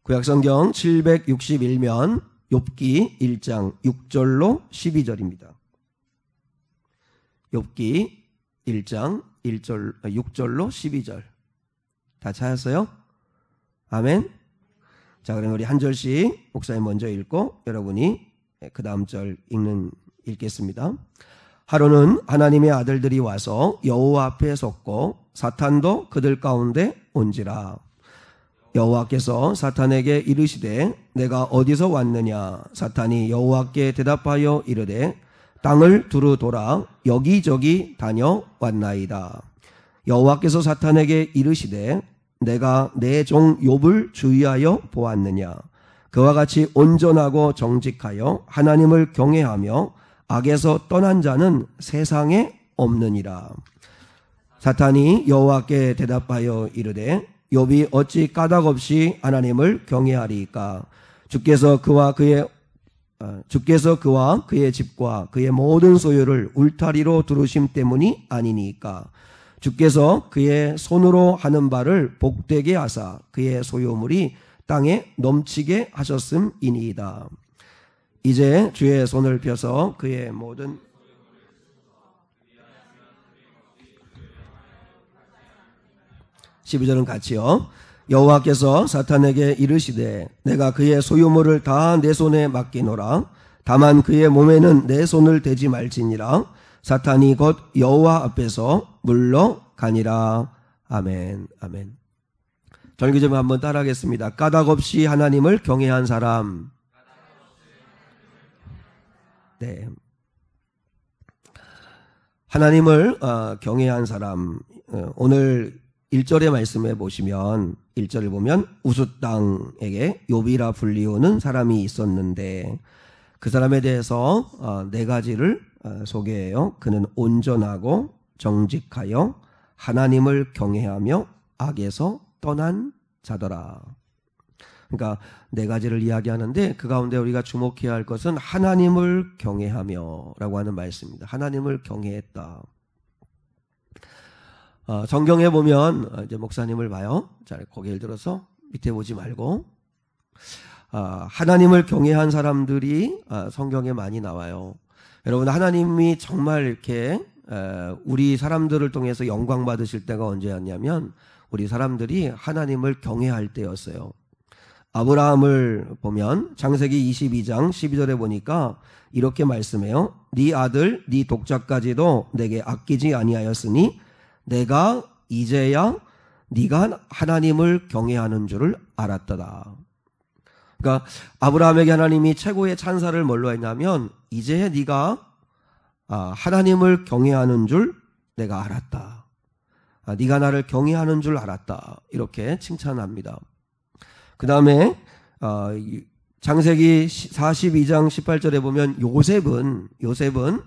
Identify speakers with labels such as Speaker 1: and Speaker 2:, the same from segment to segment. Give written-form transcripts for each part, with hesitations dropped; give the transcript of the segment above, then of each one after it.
Speaker 1: 구약성경 761면 욥기 1장 6절로 12절입니다. 욥기 1장 6절로 12절. 다 찾았어요? 아멘. 자, 그럼 우리 한 절씩 목사님 먼저 읽고 여러분이 그 다음 절 읽겠습니다. 하루는 하나님의 아들들이 와서 여호와 앞에 섰고 사탄도 그들 가운데 온지라. 여호와께서 사탄에게 이르시되 내가 어디서 왔느냐. 사탄이 여호와께 대답하여 이르되 땅을 두루 돌아 여기저기 다녀왔나이다. 여호와께서 사탄에게 이르시되 내가 내 종 욥을 주의하여 보았느냐. 그와 같이 온전하고 정직하여 하나님을 경외하며 악에서 떠난 자는 세상에 없느니라. 사탄이 여호와께 대답하여 이르되 욥이 어찌 까닭없이 하나님을 경외하리이까. 주께서 그와 그의 집과 그의 모든 소유를 울타리로 두르심 때문이 아니니까. 주께서 그의 손으로 하는 바를 복되게 하사 그의 소유물이 땅에 넘치게 하셨음이니이다. 이제 주의 손을 펴서 그의 모든 12절은 같이요. 여호와께서 사탄에게 이르시되 내가 그의 소유물을 다 내 손에 맡기노라. 다만 그의 몸에는 내 손을 대지 말지니라. 사탄이 곧 여호와 앞에서 물러가니라. 아멘. 아멘. 절기좀 한번 따라하겠습니다. 까닭없이 하나님을 경외한 사람. 네. 하나님을 경외한 사람. 오늘 1절의 말씀에 보시면 1절을 보면 우스땅에게 욥이라 불리우는 사람이 있었는데 그 사람에 대해서 네 가지를 소개해요. 그는 온전하고 정직하여 하나님을 경외하며 악에서 떠난 자더라. 그러니까 네 가지를 이야기하는데 그 가운데 우리가 주목해야 할 것은 하나님을 경외하며 라고 하는 말씀입니다. 하나님을 경외했다. 성경에 보면 이제 목사님을 봐요. 자, 고개를 들어서 밑에 보지 말고 하나님을 경외한 사람들이 성경에 많이 나와요. 여러분, 하나님이 정말 이렇게 우리 사람들을 통해서 영광 받으실 때가 언제였냐면 우리 사람들이 하나님을 경외할 때였어요. 아브라함을 보면 창세기 22장 12절에 보니까 이렇게 말씀해요. 네 아들 네 독자까지도 내게 아끼지 아니하였으니 내가 이제야 네가 하나님을 경외하는 줄을 알았더라. 그러니까 아브라함에게 하나님이 최고의 찬사를 뭘로 했냐면 이제 네가 하나님을 경외하는 줄 내가 알았다. 네가 나를 경외하는 줄 알았다. 이렇게 칭찬합니다. 그 다음에 창세기 42장 18절에 보면 요셉은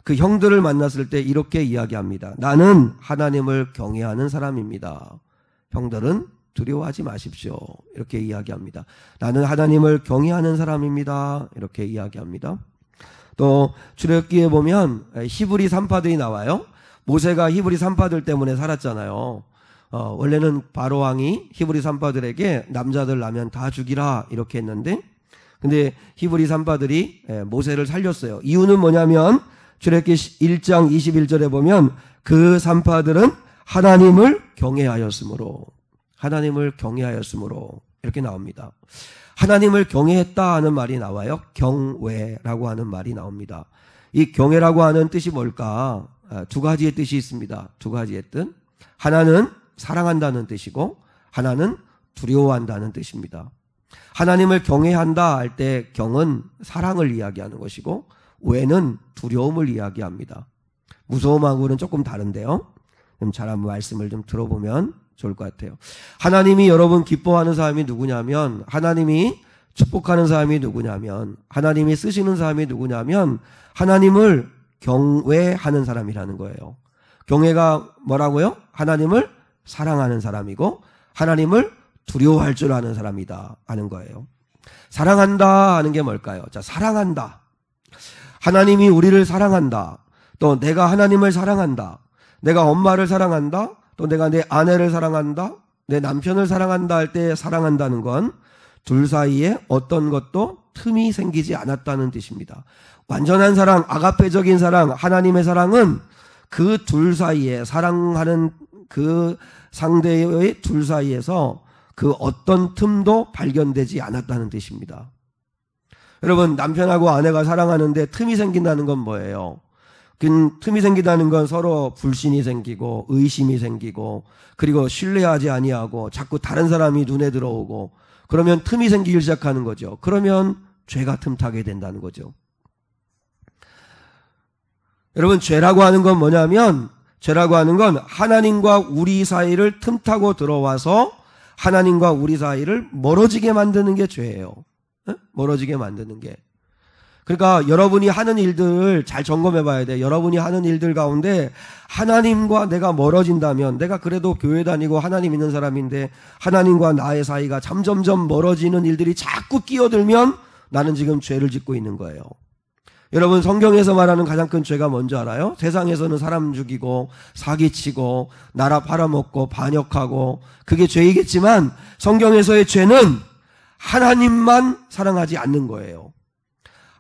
Speaker 1: 그 형들을 만났을 때 이렇게 이야기합니다. 나는 하나님을 경외하는 사람입니다. 형들은 두려워하지 마십시오. 이렇게 이야기합니다. 나는 하나님을 경외하는 사람입니다. 이렇게 이야기합니다. 또 출애굽기에 보면 히브리 산파들이 나와요. 모세가 히브리 산파들 때문에 살았잖아요. 원래는 바로 왕이 히브리 산파들에게 남자들 나면 다 죽이라 이렇게 했는데 근데 히브리 산파들이 모세를 살렸어요. 이유는 뭐냐면 출애굽기 1장 21절에 보면 그 산파들은 하나님을 경외하였으므로 이렇게 나옵니다. 하나님을 경외했다 하는 말이 나와요. 경외라고 하는 말이 나옵니다. 이 경외라고 하는 뜻이 뭘까? 두 가지의 뜻이 있습니다. 두 가지의 뜻. 하나는 사랑한다는 뜻이고 하나는 두려워한다는 뜻입니다. 하나님을 경외한다 할 때 경은 사랑을 이야기하는 것이고 외는 두려움을 이야기합니다. 무서움하고는 조금 다른데요. 좀 잘 한번 말씀을 좀 들어보면 좋을 것 같아요. 하나님이 여러분 기뻐하는 사람이 누구냐면 하나님이 축복하는 사람이 누구냐면 하나님이 쓰시는 사람이 누구냐면 하나님을 경외하는 사람이라는 거예요. 경외가 뭐라고요? 하나님을 사랑하는 사람이고 하나님을 두려워할 줄 아는 사람이다 하는 거예요. 사랑한다 하는 게 뭘까요? 자, 사랑한다. 하나님이 우리를 사랑한다. 또 내가 하나님을 사랑한다. 내가 엄마를 사랑한다. 또 내가 내 아내를 사랑한다. 내 남편을 사랑한다 할 때 사랑한다는 건 둘 사이에 어떤 것도 틈이 생기지 않았다는 뜻입니다. 완전한 사랑, 아가페적인 사랑, 하나님의 사랑은 그 둘 사이에, 사랑하는 그 상대의 둘 사이에서 그 어떤 틈도 발견되지 않았다는 뜻입니다. 여러분, 남편하고 아내가 사랑하는데 틈이 생긴다는 건 뭐예요? 그 틈이 생긴다는 건 서로 불신이 생기고 의심이 생기고 그리고 신뢰하지 아니하고 자꾸 다른 사람이 눈에 들어오고 그러면 틈이 생기기 시작하는 거죠. 그러면 죄가 틈타게 된다는 거죠. 여러분, 죄라고 하는 건 뭐냐면, 죄라고 하는 건 하나님과 우리 사이를 틈타고 들어와서 하나님과 우리 사이를 멀어지게 만드는 게 죄예요. 멀어지게 만드는 게. 그러니까 여러분이 하는 일들을 잘 점검해 봐야 돼. 여러분이 하는 일들 가운데 하나님과 내가 멀어진다면, 내가 그래도 교회 다니고 하나님 있는 사람인데 하나님과 나의 사이가 점점점 멀어지는 일들이 자꾸 끼어들면 나는 지금 죄를 짓고 있는 거예요. 여러분, 성경에서 말하는 가장 큰 죄가 뭔지 알아요? 세상에서는 사람 죽이고 사기치고 나라 팔아먹고 반역하고 그게 죄이겠지만 성경에서의 죄는 하나님만 사랑하지 않는 거예요.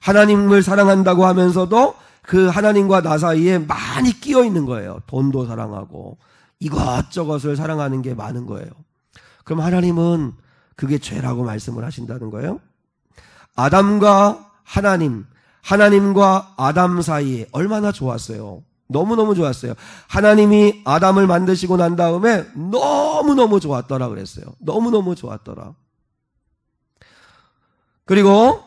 Speaker 1: 하나님을 사랑한다고 하면서도 그 하나님과 나 사이에 많이 끼어 있는 거예요. 돈도 사랑하고 이것저것을 사랑하는 게 많은 거예요. 그럼 하나님은 그게 죄라고 말씀을 하신다는 거예요. 아담과 하나님과 아담 사이에 얼마나 좋았어요. 너무너무 좋았어요. 하나님이 아담을 만드시고 난 다음에 너무너무 좋았더라 그랬어요. 너무너무 좋았더라. 그리고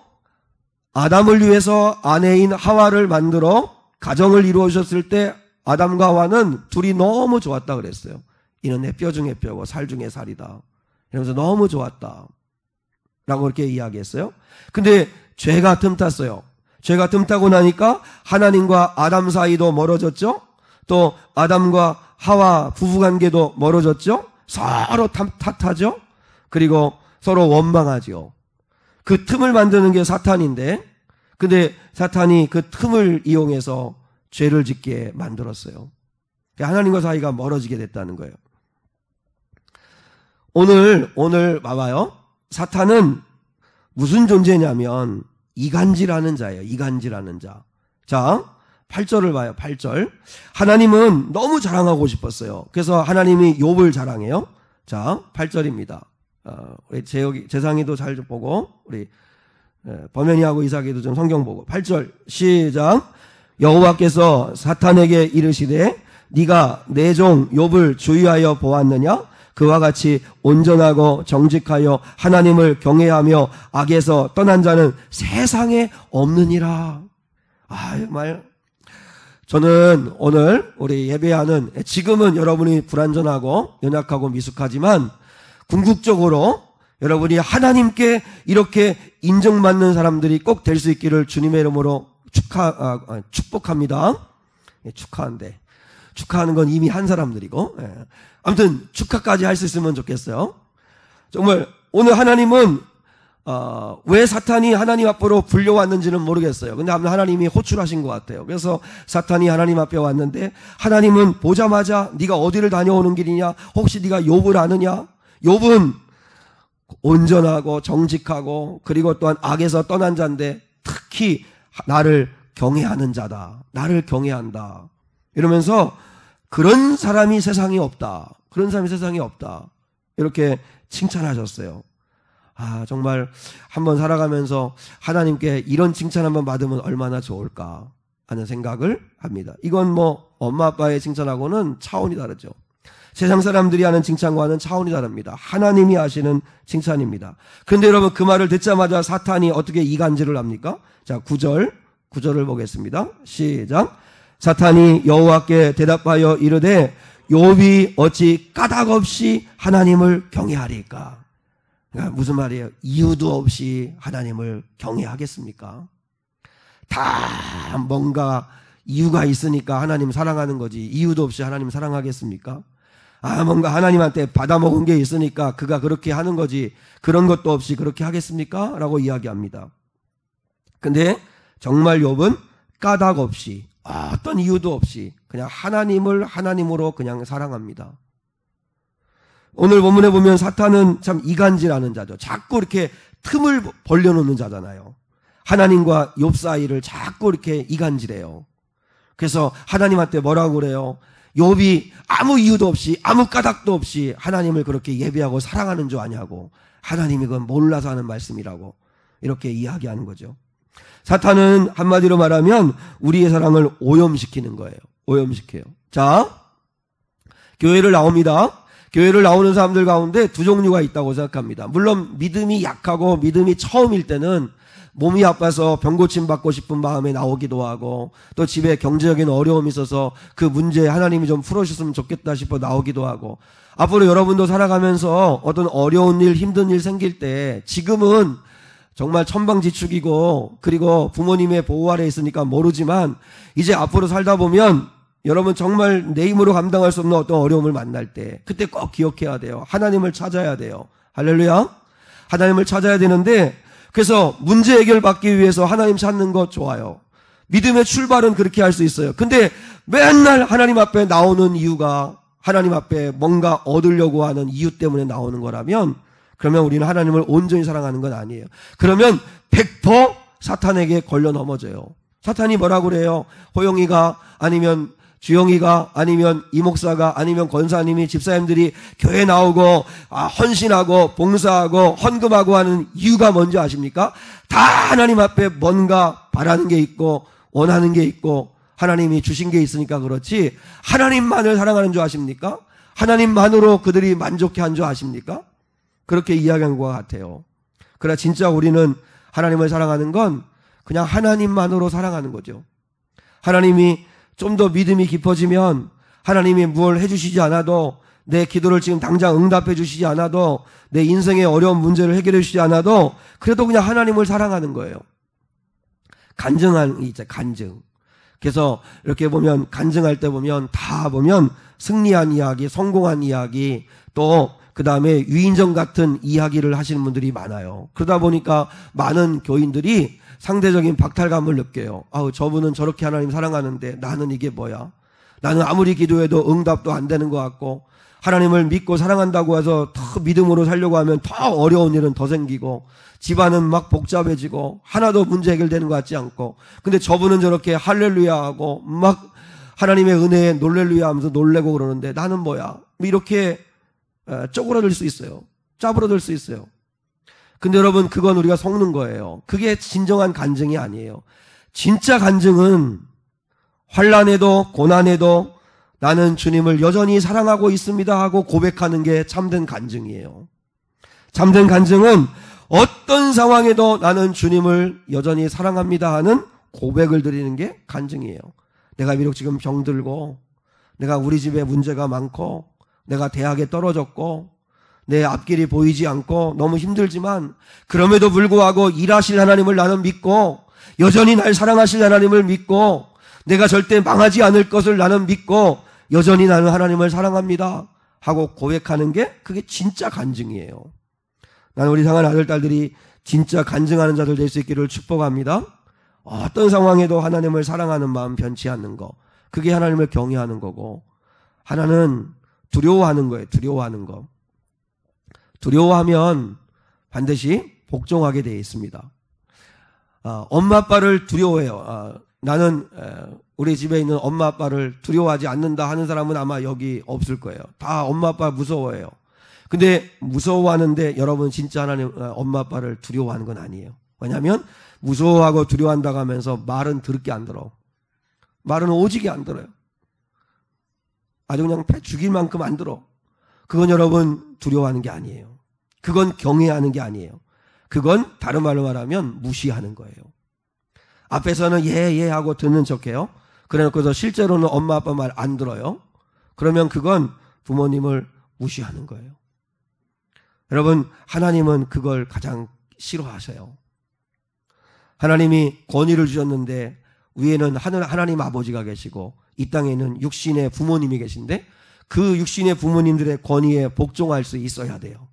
Speaker 1: 아담을 위해서 아내인 하와를 만들어 가정을 이루어주셨을 때 아담과 하와는 둘이 너무 좋았다 그랬어요. 이는 내 뼈 중에 뼈고 살 중에 살이다. 이러면서 너무 좋았다 라고 그렇게 이야기했어요. 근데 죄가 틈탔어요. 죄가 틈타고 나니까 하나님과 아담 사이도 멀어졌죠. 또 아담과 하와 부부관계도 멀어졌죠. 서로 탓하죠. 그리고 서로 원망하죠. 그 틈을 만드는 게 사탄인데, 근데 사탄이 그 틈을 이용해서 죄를 짓게 만들었어요. 하나님과 사이가 멀어지게 됐다는 거예요. 오늘 봐봐요. 사탄은 무슨 존재냐면 이간질하는 자예요. 이간질하는 자. 자, 8절을 봐요. 8절. 하나님은 너무 자랑하고 싶었어요. 그래서 하나님이 욥을 자랑해요. 자, 8절입니다. 우리 재상이도 잘 보고 우리 범현이하고 이삭이도 좀 성경 보고 8절 시작. 여호와께서 사탄에게 이르시되 네가 내 종 욥을 주의하여 보았느냐? 그와 같이 온전하고 정직하여 하나님을 경외하며 악에서 떠난 자는 세상에 없느니라. 정말 저는 오늘 우리 예배하는, 지금은 여러분이 불완전하고 연약하고 미숙하지만 궁극적으로 여러분이 하나님께 이렇게 인정받는 사람들이 꼭 될 수 있기를 주님의 이름으로 축복합니다. 축하하는 건 이미 한 사람들이고, 아무튼 축하까지 할 수 있으면 좋겠어요. 정말 오늘 하나님은 왜 사탄이 하나님 앞으로 불려왔는지는 모르겠어요. 근데 하나님이 호출하신 것 같아요. 그래서 사탄이 하나님 앞에 왔는데 하나님은 보자마자 네가 어디를 다녀오는 길이냐? 혹시 네가 욥을 아느냐? 욥은 온전하고 정직하고 그리고 또한 악에서 떠난 자인데 특히 나를 경외하는 자다. 나를 경외한다. 이러면서 그런 사람이 세상에 없다. 그런 사람이 세상에 없다. 이렇게 칭찬하셨어요. 정말 한번 살아가면서 하나님께 이런 칭찬 한번 받으면 얼마나 좋을까 하는 생각을 합니다. 이건 뭐 엄마 아빠의 칭찬하고는 차원이 다르죠. 세상 사람들이 하는 칭찬과는 차원이 다릅니다. 하나님이 하시는 칭찬입니다. 그런데 여러분, 그 말을 듣자마자 사탄이 어떻게 이간질을 합니까? 자, 9절을 보겠습니다. 시작. 사탄이 여호와께 대답하여 이르되 욥이 어찌 까닭없이 하나님을 경외하리까? 그러니까 무슨 말이에요? 이유도 없이 하나님을 경외하겠습니까? 다 뭔가 이유가 있으니까 하나님 사랑하는 거지 이유도 없이 하나님 사랑하겠습니까? 뭔가 하나님한테 받아먹은 게 있으니까 그가 그렇게 하는 거지 그런 것도 없이 그렇게 하겠습니까? 라고 이야기합니다. 근데 정말 욥은 까닭 없이 어떤 이유도 없이 그냥 하나님을 하나님으로 그냥 사랑합니다. 오늘 본문에 보면 사탄은 참 이간질하는 자죠. 자꾸 이렇게 틈을 벌려놓는 자잖아요. 하나님과 욥 사이를 자꾸 이렇게 이간질해요. 그래서 하나님한테 뭐라고 그래요? 욥이 아무 이유도 없이 아무 까닭도 없이 하나님을 그렇게 예배하고 사랑하는 줄 아냐고. 하나님이 그건 몰라서 하는 말씀이라고 이렇게 이야기하는 거죠. 사탄은 한마디로 말하면 우리의 사랑을 오염시키는 거예요. 오염시켜요. 자, 교회를 나옵니다. 교회를 나오는 사람들 가운데 두 종류가 있다고 생각합니다. 물론 믿음이 약하고 믿음이 처음일 때는 몸이 아파서 병고침 받고 싶은 마음에 나오기도 하고 또 집에 경제적인 어려움이 있어서 그 문제 하나님이 좀 풀어주셨으면 좋겠다 싶어 나오기도 하고 앞으로 여러분도 살아가면서 어떤 어려운 일, 힘든 일 생길 때 지금은 정말 천방지축이고 그리고 부모님의 보호 아래 있으니까 모르지만 이제 앞으로 살다 보면 여러분 정말 내 힘으로 감당할 수 없는 어떤 어려움을 만날 때 그때 꼭 기억해야 돼요. 하나님을 찾아야 돼요. 할렐루야. 하나님을 찾아야 되는데 그래서 문제 해결받기 위해서 하나님 찾는 거 좋아요. 믿음의 출발은 그렇게 할 수 있어요. 근데 맨날 하나님 앞에 나오는 이유가 하나님 앞에 뭔가 얻으려고 하는 이유 때문에 나오는 거라면 그러면 우리는 하나님을 온전히 사랑하는 건 아니에요. 그러면 100% 사탄에게 걸려 넘어져요. 사탄이 뭐라고 그래요? 호영이가 아니면 주영이가 아니면 이목사가 아니면 권사님이 집사님들이 교회 나오고 헌신하고 봉사하고 헌금하고 하는 이유가 뭔지 아십니까? 다 하나님 앞에 뭔가 바라는 게 있고 원하는 게 있고 하나님이 주신 게 있으니까 그렇지 하나님만을 사랑하는 줄 아십니까? 하나님만으로 그들이 만족해 한 줄 아십니까? 그렇게 이야기한 것 같아요. 그러나 진짜 우리는 하나님을 사랑하는 건 그냥 하나님만으로 사랑하는 거죠. 하나님이 좀 더 믿음이 깊어지면 하나님이 뭘 해주시지 않아도 내 기도를 지금 당장 응답해 주시지 않아도 내 인생의 어려운 문제를 해결해 주시지 않아도 그래도 그냥 하나님을 사랑하는 거예요. 간증하는 게 있죠. 간증. 그래서 이렇게 보면 간증할 때 보면 다 보면 승리한 이야기, 성공한 이야기 또 그 다음에 위인전 같은 이야기를 하시는 분들이 많아요. 그러다 보니까 많은 교인들이 상대적인 박탈감을 느껴요. 아우 저분은 저렇게 하나님 사랑하는데 나는 이게 뭐야? 나는 아무리 기도해도 응답도 안 되는 것 같고 하나님을 믿고 사랑한다고 해서 더 믿음으로 살려고 하면 더 어려운 일은 더 생기고 집안은 막 복잡해지고 하나도 문제 해결되는 것 같지 않고 근데 저분은 저렇게 할렐루야 하고 막 하나님의 은혜에 놀렐루야 하면서 놀래고 그러는데 나는 뭐야? 이렇게 쪼그라들 수 있어요. 짜부러들 수 있어요. 근데 여러분 그건 우리가 속는 거예요. 그게 진정한 간증이 아니에요. 진짜 간증은 환난에도 고난에도 나는 주님을 여전히 사랑하고 있습니다 하고 고백하는 게 참된 간증이에요. 참된 간증은 어떤 상황에도 나는 주님을 여전히 사랑합니다 하는 고백을 드리는 게 간증이에요. 내가 비록 지금 병들고 내가 우리 집에 문제가 많고 내가 대학에 떨어졌고 내 앞길이 보이지 않고 너무 힘들지만 그럼에도 불구하고 일하실 하나님을 나는 믿고 여전히 날 사랑하실 하나님을 믿고 내가 절대 망하지 않을 것을 나는 믿고 여전히 나는 하나님을 사랑합니다 하고 고백하는 게 그게 진짜 간증이에요. 나는 우리 사랑하는 아들, 딸들이 진짜 간증하는 자들 될 수 있기를 축복합니다. 어떤 상황에도 하나님을 사랑하는 마음 변치 않는 거 그게 하나님을 경외하는 거고 하나는 두려워하는 거예요. 두려워하는 거. 두려워하면 반드시 복종하게 되어 있습니다. 엄마 아빠를 두려워해요. 나는 우리 집에 있는 엄마 아빠를 두려워하지 않는다 하는 사람은 아마 여기 없을 거예요. 다 엄마 아빠 무서워해요. 근데 무서워하는데 여러분 진짜 하나님 엄마 아빠를 두려워하는 건 아니에요. 왜냐하면 무서워하고 두려워한다고 하면서 말은 더럽게 안 들어. 말은 오지게 안 들어요. 아주 그냥 배 죽일 만큼 안 들어. 그건 여러분 두려워하는 게 아니에요. 그건 경외하는 게 아니에요. 그건 다른 말로 말하면 무시하는 거예요. 앞에서는 예 하고 듣는 척해요. 그래놓고서 실제로는 엄마 아빠 말 안 들어요. 그러면 그건 부모님을 무시하는 거예요. 여러분 하나님은 그걸 가장 싫어하셔요. 하나님이 권위를 주셨는데 위에는 하나님 아버지가 계시고 이 땅에는 육신의 부모님이 계신데 그 육신의 부모님들의 권위에 복종할 수 있어야 돼요.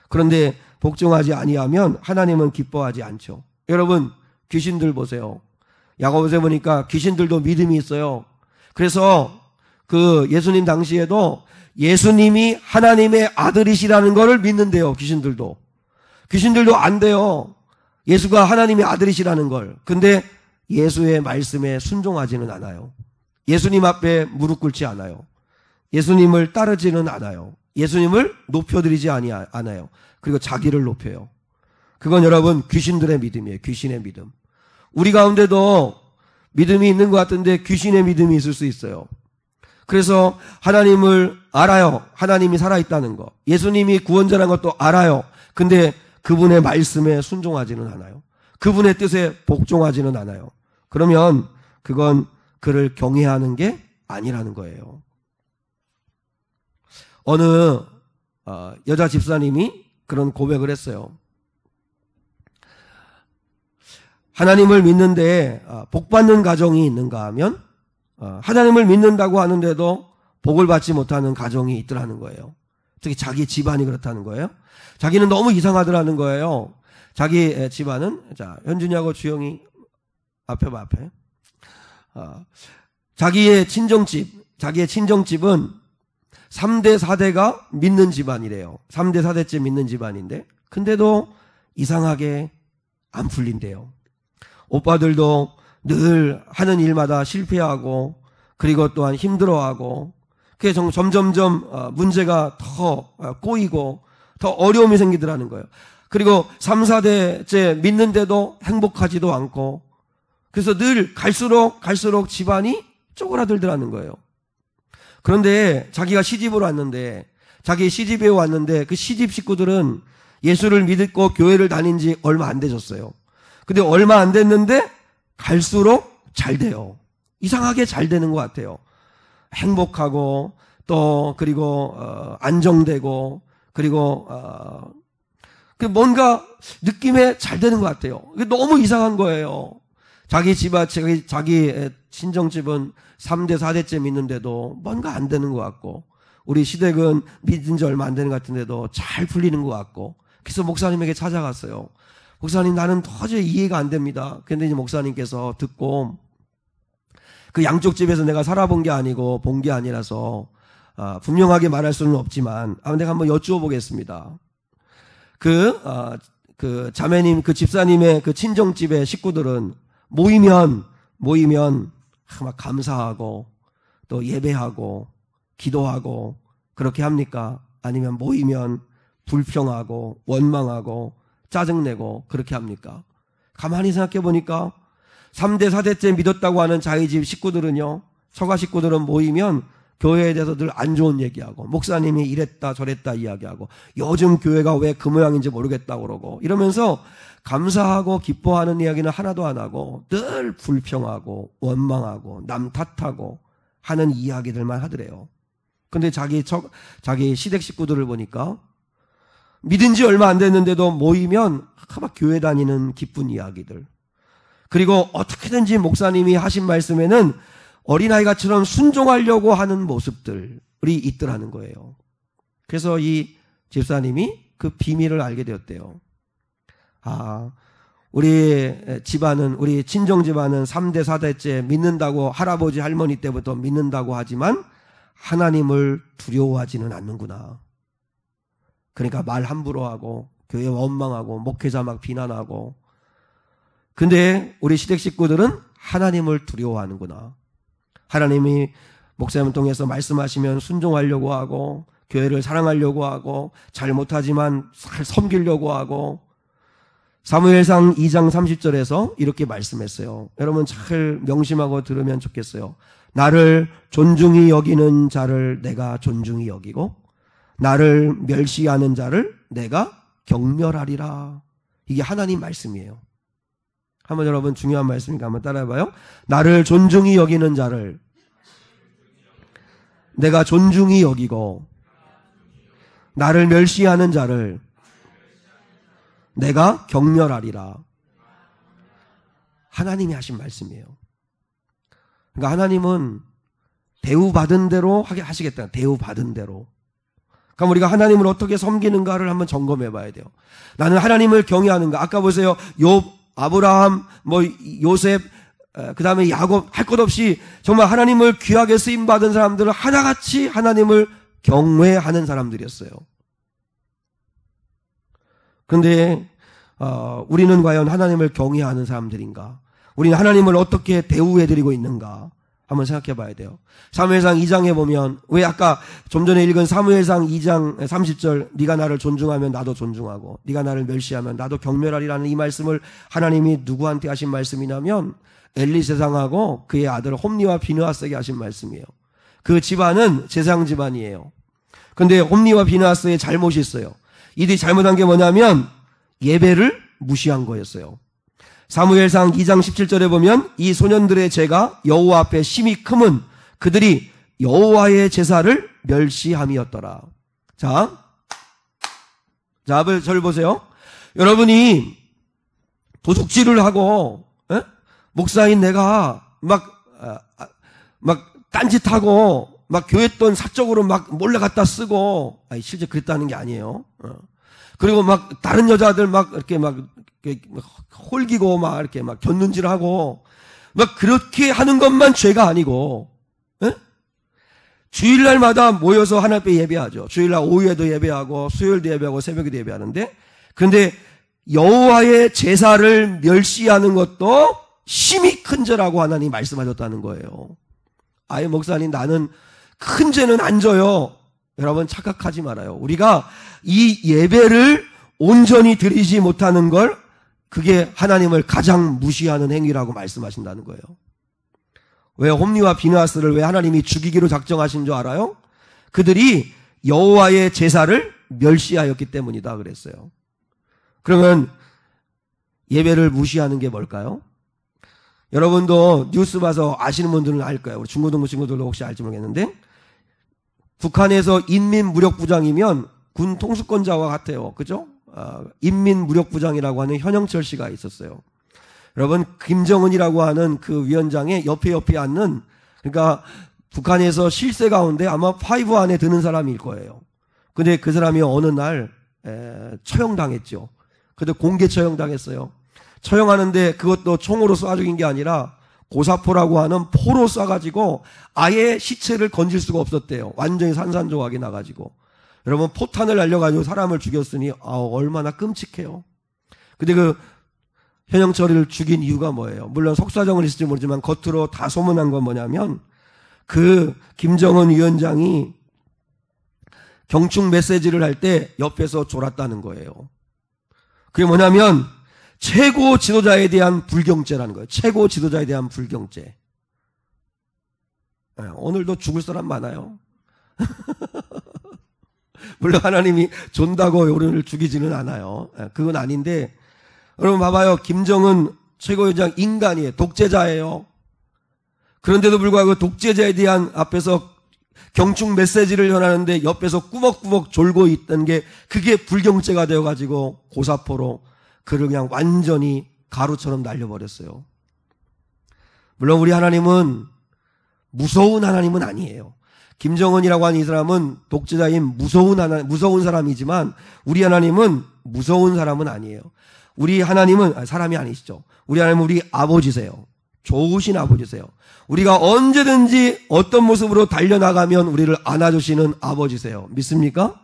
Speaker 1: 그런데 복종하지 아니하면 하나님은 기뻐하지 않죠. 여러분 귀신들 보세요. 야고보서에 보니까 귀신들도 믿음이 있어요. 그래서 그 예수님 당시에도 예수님이 하나님의 아들이시라는 것을 믿는데요. 귀신들도 안 돼요. 예수가 하나님의 아들이시라는 걸. 근데 예수의 말씀에 순종하지는 않아요. 예수님 앞에 무릎 꿇지 않아요. 예수님을 따르지는 않아요. 예수님을 높여드리지 않아요. 그리고 자기를 높여요. 그건 여러분 귀신들의 믿음이에요. 귀신의 믿음. 우리 가운데도 믿음이 있는 것 같은데 귀신의 믿음이 있을 수 있어요. 그래서 하나님을 알아요. 하나님이 살아있다는 거. 예수님이 구원자라는 것도 알아요. 근데 그분의 말씀에 순종하지는 않아요. 그분의 뜻에 복종하지는 않아요. 그러면 그건 그를 경외하는 게 아니라는 거예요. 어느 여자 집사님이 그런 고백을 했어요. 하나님을 믿는데 복받는 가정이 있는가 하면 하나님을 믿는다고 하는데도 복을 받지 못하는 가정이 있더라는 거예요. 특히 자기 집안이 그렇다는 거예요. 자기는 너무 이상하더라는 거예요. 자기 집안은, 자, 현준이하고 주영이 앞에 봐, 앞에. 자기의 친정집은 3대 4대가 믿는 집안이래요. 3대 4대째 믿는 집안인데, 근데도 이상하게 안 풀린대요. 오빠들도 늘 하는 일마다 실패하고, 그리고 또한 힘들어하고, 그게 점점점 문제가 더 꼬이고, 더 어려움이 생기더라는 거예요. 그리고 3, 4대째 믿는데도 행복하지도 않고, 그래서 늘 갈수록 집안이 쪼그라들더라는 거예요. 그런데 자기가 자기 시집에 왔는데 그 시집 식구들은 예수를 믿고 교회를 다닌 지 얼마 안 되셨어요. 근데 얼마 안 됐는데 갈수록 잘 돼요. 이상하게 잘 되는 것 같아요. 행복하고 또 그리고 안정되고 그리고 뭔가 느낌에 잘 되는 것 같아요. 너무 이상한 거예요. 자기 친정집은 3대 4대째 믿는데도 뭔가 안 되는 것 같고, 우리 시댁은 믿은 지 얼마 안 되는 것 같은데도 잘 풀리는 것 같고, 그래서 목사님에게 찾아갔어요. 목사님, 나는 도저히 이해가 안 됩니다. 근데 이제 목사님께서 듣고, 그 양쪽 집에서 내가 살아본 게 아니고 본 게 아니라서 분명하게 말할 수는 없지만 내가 한번 여쭈어 보겠습니다. 그 자매님, 그 집사님의 그 친정집의 식구들은 모이면 막 감사하고 또 예배하고 기도하고 그렇게 합니까? 아니면 모이면 불평하고 원망하고 짜증내고 그렇게 합니까? 가만히 생각해 보니까 3대 4대째 믿었다고 하는 자기 집 식구들은요, 처가 식구들은 모이면 교회에 대해서 늘 안 좋은 얘기하고, 목사님이 이랬다 저랬다 이야기하고, 요즘 교회가 왜 그 모양인지 모르겠다고 그러고, 이러면서 감사하고 기뻐하는 이야기는 하나도 안 하고 늘 불평하고 원망하고 남 탓하고 하는 이야기들만 하더래요. 근데 자기 시댁 식구들을 보니까 믿은 지 얼마 안 됐는데도 모이면 막 교회 다니는 기쁜 이야기들, 그리고 어떻게든지 목사님이 하신 말씀에는 어린아이가처럼 순종하려고 하는 모습들이 있더라는 거예요. 그래서 이 집사님이 그 비밀을 알게 되었대요. 우리 친정 집안은 3대 4대째 믿는다고, 할아버지 할머니 때부터 믿는다고 하지만 하나님을 두려워하지는 않는구나. 그러니까 말 함부로 하고 교회 원망하고 목회자 막 비난하고, 근데 우리 시댁 식구들은 하나님을 두려워하는구나. 하나님이 목사님을 통해서 말씀하시면 순종하려고 하고 교회를 사랑하려고 하고 잘못하지만 잘 섬기려고 하고. 사무엘상 2장 30절에서 이렇게 말씀했어요. 여러분 잘 명심하고 들으면 좋겠어요. 나를 존중히 여기는 자를 내가 존중히 여기고 나를 멸시하는 자를 내가 경멸하리라. 이게 하나님 말씀이에요. 한번 여러분 중요한 말씀이니까 한번 따라해봐요. 나를 존중히 여기는 자를 내가 존중히 여기고 나를 멸시하는 자를 내가 경멸하리라. 하나님이 하신 말씀이에요. 그러니까 하나님은 대우받은 대로 하게 하시겠다. 대우받은 대로. 그럼 우리가 하나님을 어떻게 섬기는가를 한번 점검해 봐야 돼요. 나는 하나님을 경외하는가. 아까 보세요. 욥, 아브라함, 요셉, 그 다음에 야곱, 할 것 없이 정말 하나님을 귀하게 쓰임받은 사람들은 하나같이 하나님을 경외하는 사람들이었어요. 그런데 우리는 과연 하나님을 경외하는 사람들인가? 우리는 하나님을 어떻게 대우해드리고 있는가? 한번 생각해 봐야 돼요. 사무엘상 2장에 보면, 왜 아까 좀 전에 읽은 사무엘상 2장 30절, 네가 나를 존중하면 나도 존중하고 네가 나를 멸시하면 나도 경멸하리라는 이 말씀을 하나님이 누구한테 하신 말씀이냐면 엘리 세상하고 그의 아들 홈리와 비느하스에게 하신 말씀이에요. 그 집안은 제사장 집안이에요. 그런데 홈리와 비느하스의 잘못이 있어요. 이들이 잘못한 게 뭐냐면 예배를 무시한 거였어요. 사무엘상 2장 17절에 보면 이 소년들의 죄가 여호와 앞에 심히 크면 그들이 여호와의 제사를 멸시함이었더라. 자, 저를 보세요. 여러분이 도둑질을 하고 목사인 내가 막 딴짓하고 막 교회 돈 사적으로 막 몰래 갖다 쓰고, 실제 그랬다는 게 아니에요. 그리고 막 다른 여자들 막 이렇게 막 홀기고 막 이렇게 막 곁눈질하고 막 그렇게 하는 것만 죄가 아니고, 주일날마다 모여서 하나님 앞에 예배하죠. 주일날 오후에도 예배하고 수요일도 예배하고 새벽에도 예배하는데, 그런데 여호와의 제사를 멸시하는 것도 심히 큰 죄라고 하나님이 말씀하셨다는 거예요. 아예 목사님 나는 큰 죄는 안 져요. 여러분 착각하지 말아요. 우리가 이 예배를 온전히 드리지 못하는 걸, 그게 하나님을 가장 무시하는 행위라고 말씀하신다는 거예요. 왜 홈리와 비느하스를 왜 하나님이 죽이기로 작정하신 줄 알아요? 그들이 여호와의 제사를 멸시하였기 때문이다 그랬어요. 그러면 예배를 무시하는 게 뭘까요? 여러분도 뉴스 봐서 아시는 분들은 알 거예요. 우리 중고등부 친구들도 혹시 알지 모르겠는데, 북한에서 인민무력부장이면 군 통수권자와 같아요. 그죠? 인민무력부장이라고 하는 현영철 씨가 있었어요. 여러분, 김정은이라고 하는 그 위원장의 옆에 앉는, 그러니까 북한에서 실세 가운데 아마 5 안에 드는 사람일 거예요. 근데 그 사람이 어느 날 처형당했죠. 근데 공개 처형당했어요. 처형하는데 그것도 총으로 쏴 죽인 게 아니라 고사포라고 하는 포로 쏴가지고 아예 시체를 건질 수가 없었대요. 완전히 산산조각이 나가지고. 여러분, 포탄을 날려가지고 사람을 죽였으니 얼마나 끔찍해요. 근데 그 현영철이를 죽인 이유가 뭐예요? 물론 속사정은 있을지 모르지만 겉으로 다 소문난 건 뭐냐면, 그 김정은 위원장이 경축 메시지를 할 때 옆에서 졸았다는 거예요. 그게 뭐냐면 최고 지도자에 대한 불경죄라는 거예요. 최고 지도자에 대한 불경죄. 오늘도 죽을 사람 많아요. 물론 하나님이 존다고 우리를 죽이지는 않아요. 그건 아닌데, 여러분 봐봐요. 김정은 최고위원장 인간이에요. 독재자예요. 그런데도 불구하고 독재자에 대한 앞에서 경축 메시지를 전하는데 옆에서 꾸벅꾸벅 졸고 있던 게, 그게 불경죄가 되어가지고 고사포로 그를 그냥 완전히 가루처럼 날려버렸어요. 물론 우리 하나님은 무서운 하나님은 아니에요. 김정은이라고 하는 이 사람은 독재자인 무서운 사람이지만 우리 하나님은 무서운 사람은 아니에요. 우리 하나님은 사람이 아니시죠. 우리 하나님은 우리 아버지세요. 좋으신 아버지세요. 우리가 언제든지 어떤 모습으로 달려나가면 우리를 안아주시는 아버지세요. 믿습니까?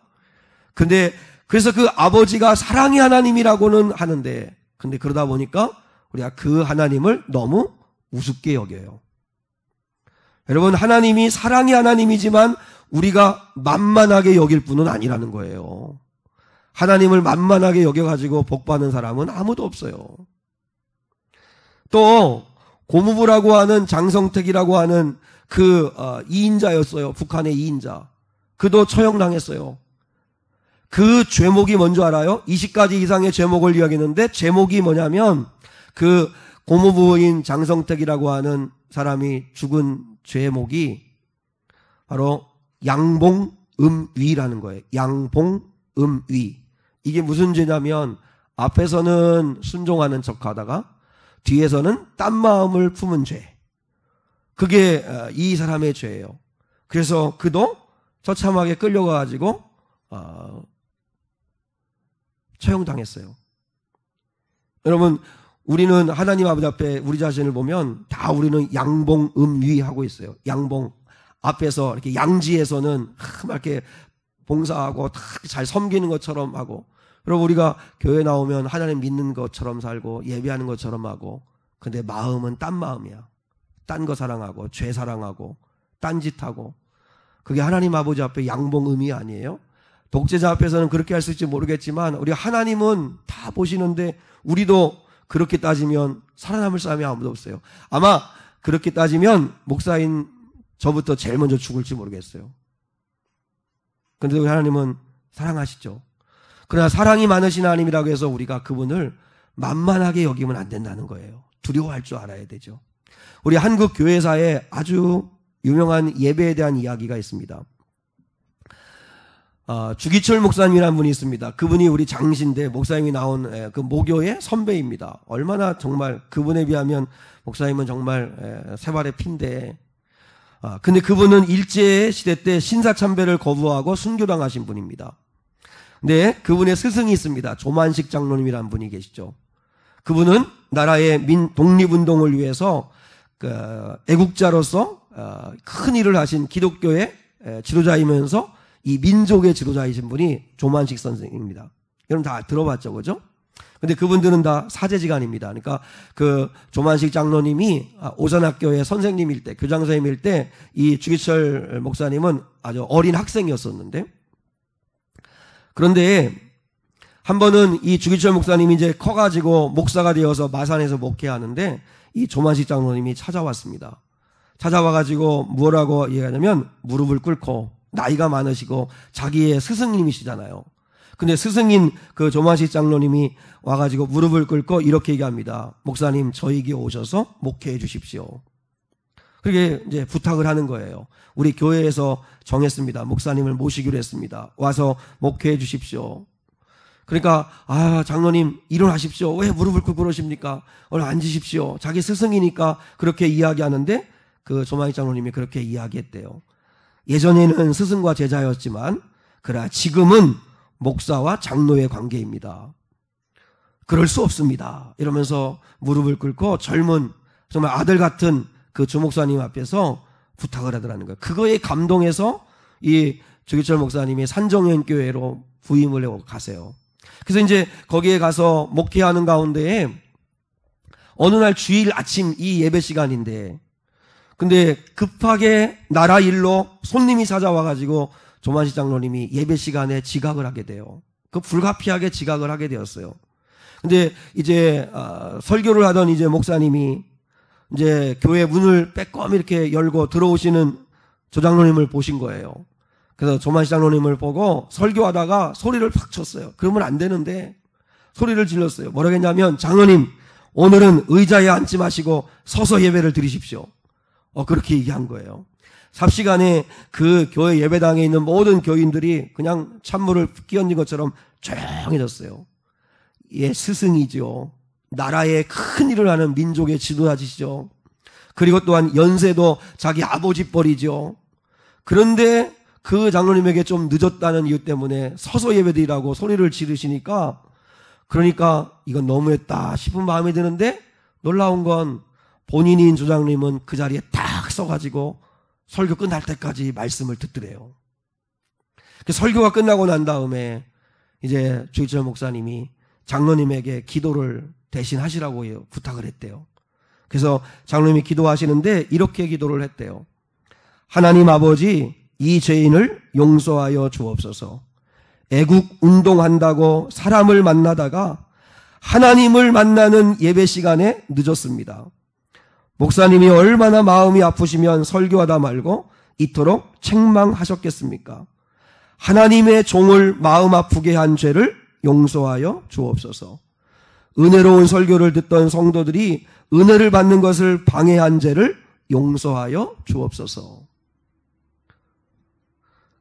Speaker 1: 근데 그래서 그 아버지가 사랑의 하나님이라고는 하는데, 근데 그러다 보니까 우리가 그 하나님을 너무 우습게 여겨요. 여러분, 하나님이 사랑의 하나님이지만 우리가 만만하게 여길 분은 아니라는 거예요. 하나님을 만만하게 여겨가지고 복받는 사람은 아무도 없어요. 또 고무부라고 하는 장성택이라고 하는 그 2인자였어요. 북한의 2인자. 그도 처형당했어요. 그 죄목이 뭔지 알아요? 20가지 이상의 죄목을 이야기했는데, 제목이 뭐냐면 그 고무부인 장성택이라고 하는 사람이 죽은 죄목이 바로 양봉음위라는 거예요. 양봉음위. 이게 무슨 죄냐면, 앞에서는 순종하는 척하다가 뒤에서는 딴 마음을 품은 죄. 그게 이 사람의 죄예요. 그래서 그도 처참하게 끌려가가지고 처형당했어요. 여러분, 우리는 하나님 아버지 앞에 우리 자신을 보면 다 우리는 양봉음위하고 있어요. 양봉. 앞에서 이렇게 양지에서는 막 이렇게 봉사하고 다 잘 섬기는 것처럼 하고, 그리고 우리가 교회 나오면 하나님 믿는 것처럼 살고 예배하는 것처럼 하고, 근데 마음은 딴 마음이야. 딴 거 사랑하고 죄 사랑하고 딴짓하고. 그게 하나님 아버지 앞에 양봉음위 아니에요? 독재자 앞에서는 그렇게 할 수 있을지 모르겠지만 우리 하나님은 다 보시는데 우리도 그렇게 따지면 살아남을 사람이 아무도 없어요. 아마 그렇게 따지면 목사인 저부터 제일 먼저 죽을지 모르겠어요. 그런데 우리 하나님은 사랑하시죠. 그러나 사랑이 많으신 하나님이라고 해서 우리가 그분을 만만하게 여기면 안 된다는 거예요. 두려워할 줄 알아야 되죠. 우리 한국 교회사에 아주 유명한 예배에 대한 이야기가 있습니다. 주기철 목사님이라는 분이 있습니다. 그분이 우리 장신대 목사님이 나온 그 모교의 선배입니다. 얼마나 정말 그분에 비하면 목사님은 정말 세 발의 피인데, 근데 그분은 일제시대 때 신사참배를 거부하고 순교당하신 분입니다. 근데 그분의 스승이 있습니다. 조만식 장로님이라는 분이 계시죠. 그분은 나라의 독립운동을 위해서 애국자로서 큰 일을 하신 기독교의 지도자이면서 이 민족의 지도자이신 분이 조만식 선생입니다. 여러분 다 들어봤죠, 그죠? 근데 그분들은 다 사제지간입니다. 그러니까 그 조만식 장로님이 오산학교의 선생님일 때, 교장선생님일 때 이 주기철 목사님은 아주 어린 학생이었었는데, 그런데 한 번은 이 주기철 목사님이 이제 커가지고 목사가 되어서 마산에서 목회하는데 이 조만식 장로님이 찾아왔습니다. 찾아와가지고 뭐라고 얘기하냐면 무릎을 꿇고, 나이가 많으시고 자기의 스승님이시잖아요. 근데 스승인 그 조만식 장로님이 와가지고 무릎을 꿇고 이렇게 얘기합니다. 목사님, 저에게 오셔서 목회해 주십시오. 그렇게 이제 부탁을 하는 거예요. 우리 교회에서 정했습니다. 목사님을 모시기로 했습니다. 와서 목회해 주십시오. 그러니까 장로님 일어나십시오. 왜 무릎을 꿇고 그러십니까? 얼른 앉으십시오. 자기 스승이니까 그렇게 이야기하는데 그 조만식 장로님이 그렇게 이야기했대요. 예전에는 스승과 제자였지만 그러나 지금은 목사와 장로의 관계입니다. 그럴 수 없습니다. 이러면서 무릎을 꿇고 젊은 정말 아들 같은 그 주목사님 앞에서 부탁을 하더라는 거예요. 그거에 감동해서 이 주기철 목사님이 산정연교회로 부임을 하고 가세요. 그래서 이제 거기에 가서 목회하는 가운데에 어느 날 주일 아침 이 예배 시간인데, 근데 급하게 나라 일로 손님이 찾아와가지고 조만식 장로님이 예배 시간에 지각을 하게 돼요. 그 불가피하게 지각을 하게 되었어요. 근데 이제 설교를 하던 이제 목사님이 이제 교회 문을 빼꼼 이렇게 열고 들어오시는 조 장로님을 보신 거예요. 그래서 조만식 장로님을 보고 설교하다가 소리를 팍 쳤어요. 그러면 안 되는데 소리를 질렀어요. 뭐라고 했냐면, 장로님, 오늘은 의자에 앉지 마시고 서서 예배를 드리십시오. 그렇게 얘기한 거예요. 삽시간에 그 교회 예배당에 있는 모든 교인들이 그냥 찬물을 끼얹은 것처럼 조용해졌어요. 예, 스승이죠. 나라의 큰 일을 하는 민족의 지도자시죠. 그리고 또한 연세도 자기 아버지 뻘이죠. 그런데 그 장로님에게 좀 늦었다는 이유 때문에 서서 예배드리라고 소리를 지르시니까, 그러니까 이건 너무했다 싶은 마음이 드는데, 놀라운 건 본인인 조장님은 그 자리에 딱 서가지고 설교 끝날 때까지 말씀을 듣더래요. 그 설교가 끝나고 난 다음에 이제 주기철 목사님이 장로님에게 기도를 대신 하시라고 부탁을 했대요. 그래서 장로님이 기도하시는데 이렇게 기도를 했대요. 하나님 아버지, 이 죄인을 용서하여 주옵소서. 애국 운동한다고 사람을 만나다가 하나님을 만나는 예배 시간에 늦었습니다. 목사님이 얼마나 마음이 아프시면 설교하다 말고 이토록 책망하셨겠습니까? 하나님의 종을 마음 아프게 한 죄를 용서하여 주옵소서. 은혜로운 설교를 듣던 성도들이 은혜를 받는 것을 방해한 죄를 용서하여 주옵소서.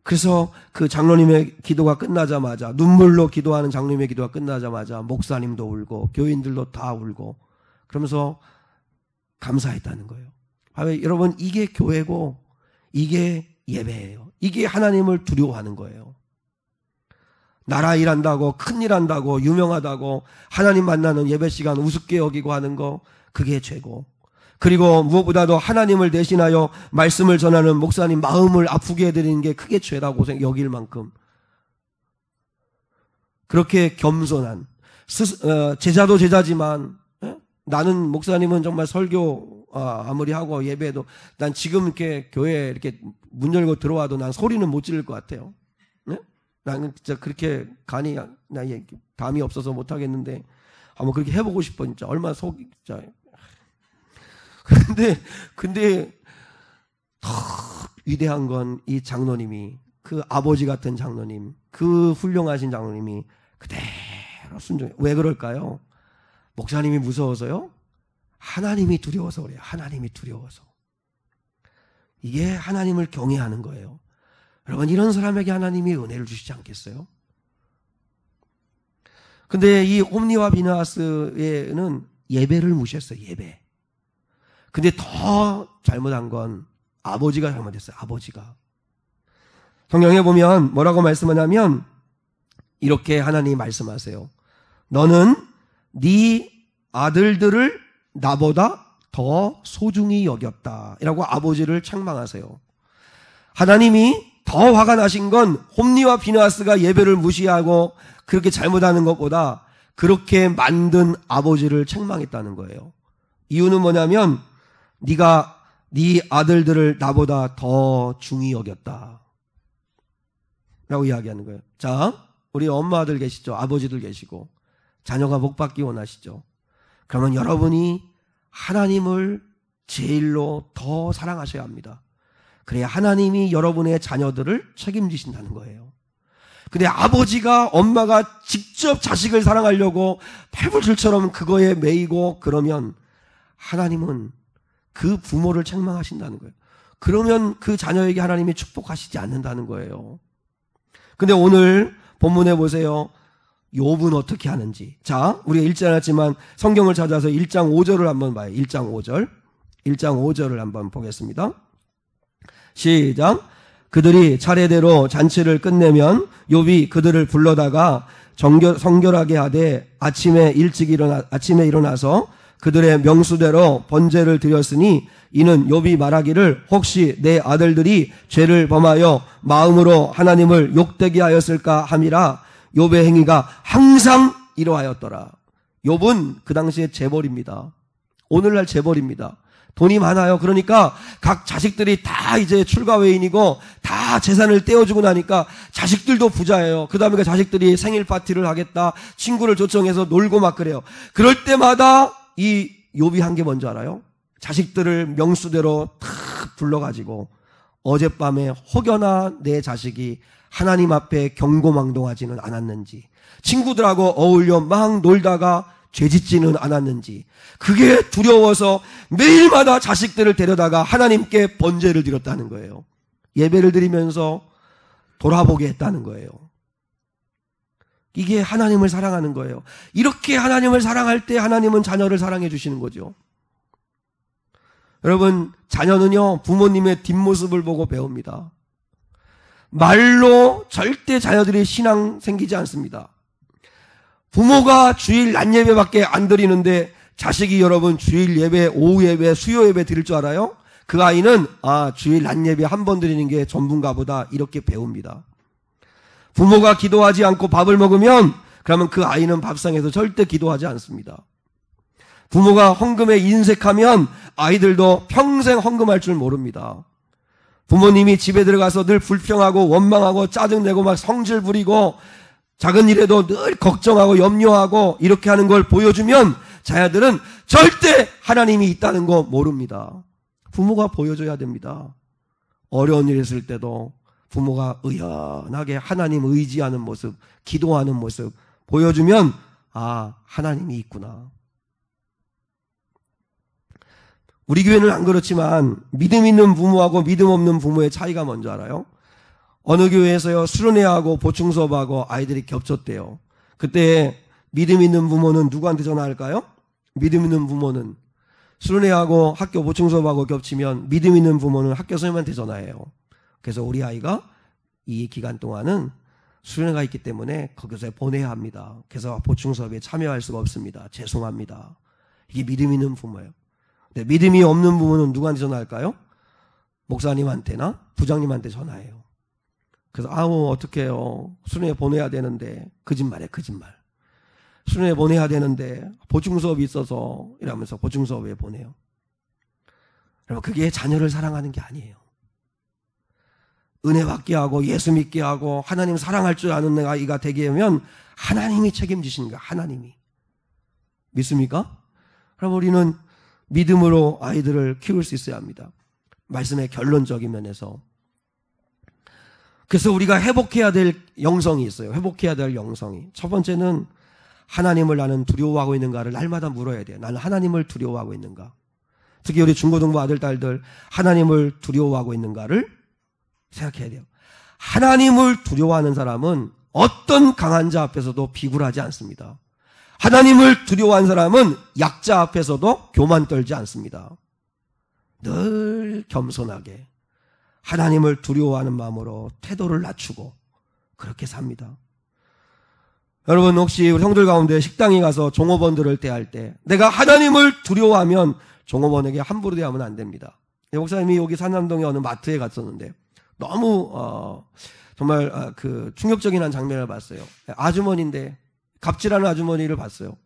Speaker 1: 그래서 그 장로님의 기도가 끝나자마자, 눈물로 기도하는 장로님의 기도가 끝나자마자 목사님도 울고 교인들도 다 울고 그러면서 감사했다는 거예요. 여러분, 이게 교회고 이게 예배예요. 이게 하나님을 두려워하는 거예요. 나라 일한다고, 큰일 한다고, 유명하다고, 하나님 만나는 예배 시간 우습게 여기고 하는 거, 그게 죄고. 그리고 무엇보다도 하나님을 대신하여 말씀을 전하는 목사님 마음을 아프게 해드리는 게 크게 죄라고 여길 만큼. 그렇게 겸손한, 제자도 제자지만, 나는 목사님은 정말 설교 아무리 하고 예배도 난 지금 이렇게 교회에 이렇게 문 열고 들어와도 난 소리는 못 지를 것 같아요. 네? 나는 진짜 그렇게 담이 없어서 못 하겠는데 한번 그렇게 해보고 싶어 진짜. 얼마나 속이 진짜. 근데 더 위대한 건 이 장로님이, 그 아버지 같은 장로님, 그 훌륭하신 장로님이 그대로 순종해. 왜 그럴까요? 목사님이 무서워서요? 하나님이 두려워서 그래요. 하나님이 두려워서. 이게 하나님을 경외하는 거예요. 여러분, 이런 사람에게 하나님이 은혜를 주시지 않겠어요? 근데 이 홈리와 비느하스는 예배를 무시했어요. 예배. 근데 더 잘못한 건 아버지가 잘못했어요. 아버지가. 성경에 보면 뭐라고 말씀하냐면 이렇게 하나님이 말씀하세요. 너는 네 아들들을 나보다 더 소중히 여겼다 라고 아버지를 책망하세요. 하나님이 더 화가 나신 건 홈리와 비느하스가 예배를 무시하고 그렇게 잘못하는 것보다 그렇게 만든 아버지를 책망했다는 거예요. 이유는 뭐냐면 네가 네 아들들을 나보다 더 중히 여겼다 라고 이야기하는 거예요. 자, 우리 엄마들 계시죠? 아버지들 계시고 자녀가 복받기 원하시죠? 그러면 여러분이 하나님을 제일로 더 사랑하셔야 합니다. 그래야 하나님이 여러분의 자녀들을 책임지신다는 거예요. 근데 아버지가, 엄마가 직접 자식을 사랑하려고 패불줄처럼 그거에 매이고 그러면 하나님은 그 부모를 책망하신다는 거예요. 그러면 그 자녀에게 하나님이 축복하시지 않는다는 거예요. 근데 오늘 본문에 보세요. 욥은 어떻게 하는지. 자, 우리가 읽지 않았지만 성경을 찾아서 1장 5절을 한번 봐요. 1장 5절. 1장 5절을 한번 보겠습니다. 시작. 그들이 차례대로 잔치를 끝내면 욥이 그들을 불러다가 성결하게 하되 아침에 일어나서 그들의 명수대로 번제를 드렸으니 이는 욥이 말하기를 혹시 내 아들들이 죄를 범하여 마음으로 하나님을 욕되게 하였을까 함이라. 욥의 행위가 항상 이러하였더라. 욥은 그 당시에 재벌입니다. 오늘날 재벌입니다. 돈이 많아요. 그러니까 각 자식들이 다 이제 출가 외인이고 다 재산을 떼어주고 나니까 자식들도 부자예요. 그 다음에 그 자식들이 생일 파티를 하겠다, 친구를 초청해서 놀고 막 그래요. 그럴 때마다 이 욥이 한 게 뭔지 알아요? 자식들을 명수대로 탁 불러가지고 어젯밤에 혹여나 내 자식이 하나님 앞에 경고망동하지는 않았는지, 친구들하고 어울려 막 놀다가 죄짓지는 않았는지, 그게 두려워서 매일마다 자식들을 데려다가 하나님께 번제를 드렸다는 거예요. 예배를 드리면서 돌아보게 했다는 거예요. 이게 하나님을 사랑하는 거예요. 이렇게 하나님을 사랑할 때 하나님은 자녀를 사랑해 주시는 거죠. 여러분, 자녀는요, 부모님의 뒷모습을 보고 배웁니다. 말로 절대 자녀들이 신앙 생기지 않습니다. 부모가 주일 낮 예배밖에 안 드리는데 자식이 여러분 주일 예배, 오후 예배, 수요 예배 드릴 줄 알아요? 그 아이는 주일 낮 예배 한 번 드리는 게 전부인가 보다 이렇게 배웁니다. 부모가 기도하지 않고 밥을 먹으면 그러면 그 아이는 밥상에서 절대 기도하지 않습니다. 부모가 헌금에 인색하면 아이들도 평생 헌금할 줄 모릅니다. 부모님이 집에 들어가서 늘 불평하고 원망하고 짜증내고 막 성질 부리고 작은 일에도 늘 걱정하고 염려하고 이렇게 하는 걸 보여주면 자녀들은 절대 하나님이 있다는 거 모릅니다. 부모가 보여줘야 됩니다. 어려운 일 있을 때도 부모가 의연하게 하나님 의지하는 모습, 기도하는 모습 보여주면 하나님이 있구나. 우리 교회는 안 그렇지만 믿음 있는 부모하고 믿음 없는 부모의 차이가 뭔지 알아요? 어느 교회에서요, 수련회하고 보충 수업하고 아이들이 겹쳤대요. 그때 믿음 있는 부모는 누구한테 전화할까요? 믿음 있는 부모는 수련회하고 학교 보충 수업하고 겹치면 믿음 있는 부모는 학교 선생님한테 전화해요. 그래서 우리 아이가 이 기간 동안은 수련회가 있기 때문에 거기서 보내야 합니다. 그래서 보충 수업에 참여할 수가 없습니다. 죄송합니다. 이게 믿음 있는 부모예요. 근데 믿음이 없는 부모는 누구한테 전화할까요? 목사님한테나 부장님한테 전화해요. 그래서 어떡해요. 수련회 보내야 되는데. 거짓말이에요. 거짓말. 수련회 보내야 되는데 보충 수업이 있어서 이러면서 보충 수업에 보내요. 여러분, 그게 자녀를 사랑하는 게 아니에요. 은혜 받게 하고 예수 믿게 하고 하나님 사랑할 줄 아는 아이가 되게 하면 하나님이 책임지시는 거야. 하나님이. 믿습니까? 그럼 우리는 믿음으로 아이들을 키울 수 있어야 합니다. 말씀의 결론적인 면에서. 그래서 우리가 회복해야 될 영성이 있어요. 회복해야 될 영성이. 첫 번째는 하나님을 나는 두려워하고 있는가를 날마다 물어야 돼요. 나는 하나님을 두려워하고 있는가. 특히 우리 중고등부 아들, 딸들 하나님을 두려워하고 있는가를 생각해야 돼요. 하나님을 두려워하는 사람은 어떤 강한 자 앞에서도 비굴하지 않습니다. 하나님을 두려워하는 사람은 약자 앞에서도 교만 떨지 않습니다. 늘 겸손하게 하나님을 두려워하는 마음으로 태도를 낮추고 그렇게 삽니다. 여러분, 혹시 우리 형들 가운데 식당에 가서 종업원들을 대할 때 내가 하나님을 두려워하면 종업원에게 함부로 대하면 안 됩니다. 목사님이 여기 산남동에 어느 마트에 갔었는데 너무 정말 그 충격적인 한 장면을 봤어요. 아주머니인데 갑질하는 아주머니를 봤어요.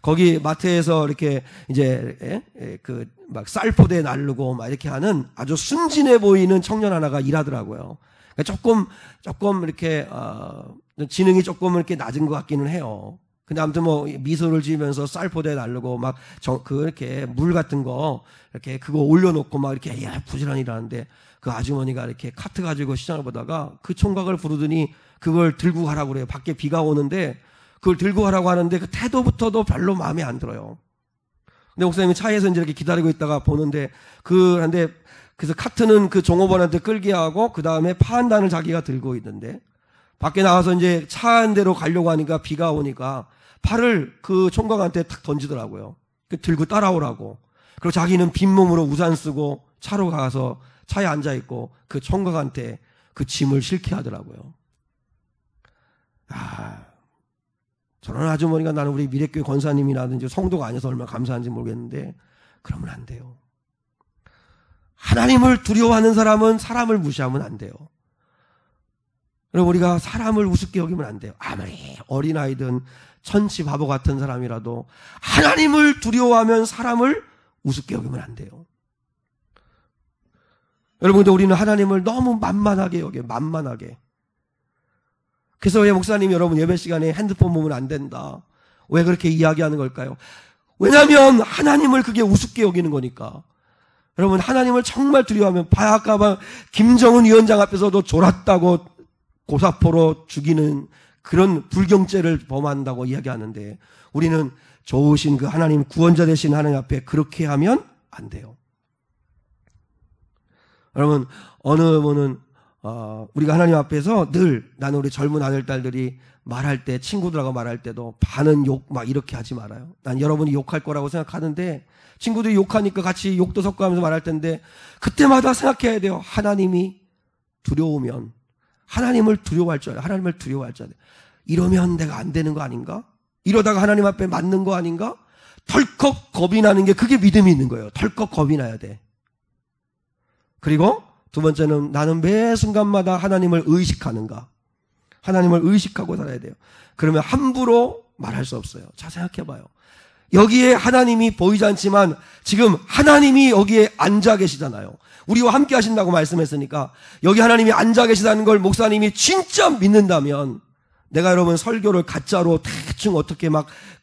Speaker 1: 거기 마트에서 이렇게 이제 그 막 쌀포대 날르고 막 이렇게 하는 아주 순진해 보이는 청년 하나가 일하더라고요. 그러니까 조금 이렇게 지능이 조금 이렇게 낮은 것 같기는 해요. 근데 아무튼 뭐 미소를 지으면서 쌀포대 날르고 막 이렇게 물 같은 거 이렇게 그거 올려놓고 막 이렇게 부지런히 일하는데 그 아주머니가 이렇게 카트 가지고 시장을 보다가 그 총각을 부르더니 그걸 들고 가라고 그래요. 밖에 비가 오는데 그걸 들고 가라고 하는데 그 태도부터도 별로 마음에 안 들어요. 근데 목사님이 차에서 이제 이렇게 기다리고 있다가 보는데 그래서 카트는 그 종업원한테 끌게 하고 그 다음에 파 한 단을 자기가 들고 있는데 밖에 나가서 이제 차 한 대로 가려고 하니까 비가 오니까 팔을 그 총각한테 탁 던지더라고요. 들고 따라오라고. 그리고 자기는 빈몸으로 우산 쓰고 차로 가서 차에 앉아있고 그 총각한테 그 짐을 실게 하더라고요. 저런 아주머니가 나는 우리 미래교회 권사님이라든지 성도가 아니어서 얼마나 감사한지 모르겠는데 그러면 안 돼요. 하나님을 두려워하는 사람은 사람을 무시하면 안 돼요. 그리고 우리가 사람을 우습게 여기면 안 돼요. 아무리 어린아이든 천치 바보 같은 사람이라도 하나님을 두려워하면 사람을 우습게 여기면 안 돼요. 여러분들, 우리는 하나님을 너무 만만하게 여겨요. 만만하게. 그래서 왜 목사님이 여러분 예배 시간에 핸드폰 보면 안 된다. 왜 그렇게 이야기하는 걸까요? 왜냐하면 하나님을 그게 우습게 여기는 거니까. 여러분, 하나님을 정말 두려워하면 아까 김정은 위원장 앞에서도 졸았다고 고사포로 죽이는 그런 불경죄를 범한다고 이야기하는데 우리는 좋으신 그 하나님, 구원자 되신 하나님 앞에 그렇게 하면 안 돼요. 여러분, 어느 분은 우리가 하나님 앞에서 늘 나는 우리 젊은 아들, 딸들이 말할 때, 친구들하고 말할 때도 반은 욕 막 이렇게 하지 말아요. 난 여러분이 욕할 거라고 생각하는데 친구들이 욕하니까 같이 욕도 섞어가면서 말할 텐데 그때마다 생각해야 돼요. 하나님이 두려우면 하나님을 두려워할 줄 알아요. 하나님을 두려워할 줄 알아요. 이러면 내가 안 되는 거 아닌가? 이러다가 하나님 앞에 맞는 거 아닌가? 덜컥 겁이 나는 게 그게 믿음이 있는 거예요. 덜컥 겁이 나야 돼. 그리고 두 번째는 나는 매 순간마다 하나님을 의식하는가? 하나님을 의식하고 살아야 돼요. 그러면 함부로 말할 수 없어요. 자, 생각해봐요. 여기에 하나님이 보이지 않지만 지금 하나님이 여기에 앉아 계시잖아요. 우리와 함께 하신다고 말씀했으니까 여기 하나님이 앉아 계시다는 걸 목사님이 진짜 믿는다면 내가 여러분 설교를 가짜로 대충 어떻게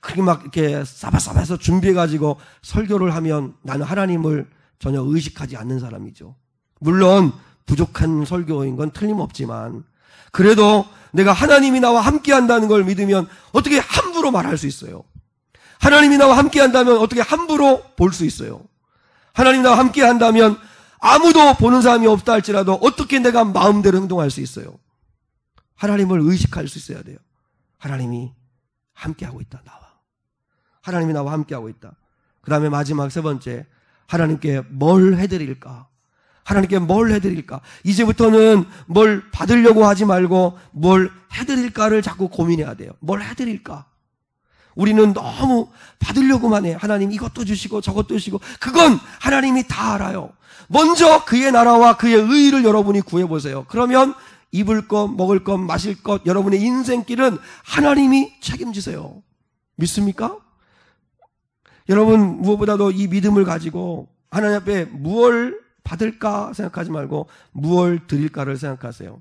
Speaker 1: 그렇게 이렇게 싸바싸바해서 준비해가지고 설교를 하면 나는 하나님을 전혀 의식하지 않는 사람이죠. 물론 부족한 설교인 건 틀림없지만 그래도 내가 하나님이 나와 함께 한다는 걸 믿으면 어떻게 함부로 말할 수 있어요. 하나님이 나와 함께 한다면 어떻게 함부로 볼 수 있어요. 하나님 나와 함께 한다면 아무도 보는 사람이 없다 할지라도 어떻게 내가 마음대로 행동할 수 있어요. 하나님을 의식할 수 있어야 돼요. 하나님이 함께하고 있다, 나와. 하나님이 나와 함께하고 있다. 그 다음에 마지막 세 번째, 하나님께 뭘 해드릴까? 하나님께 뭘 해드릴까? 이제부터는 뭘 받으려고 하지 말고 뭘 해드릴까를 자꾸 고민해야 돼요. 뭘 해드릴까? 우리는 너무 받으려고만 해. 하나님 이것도 주시고 저것도 주시고. 그건 하나님이 다 알아요. 먼저 그의 나라와 그의 의의를 여러분이 구해보세요. 그러면 입을 것, 먹을 것, 마실 것, 여러분의 인생길은 하나님이 책임지세요. 믿습니까? 여러분 무엇보다도 이 믿음을 가지고 하나님 앞에 무엇을 받을까 생각하지 말고 무엇을 드릴까를 생각하세요.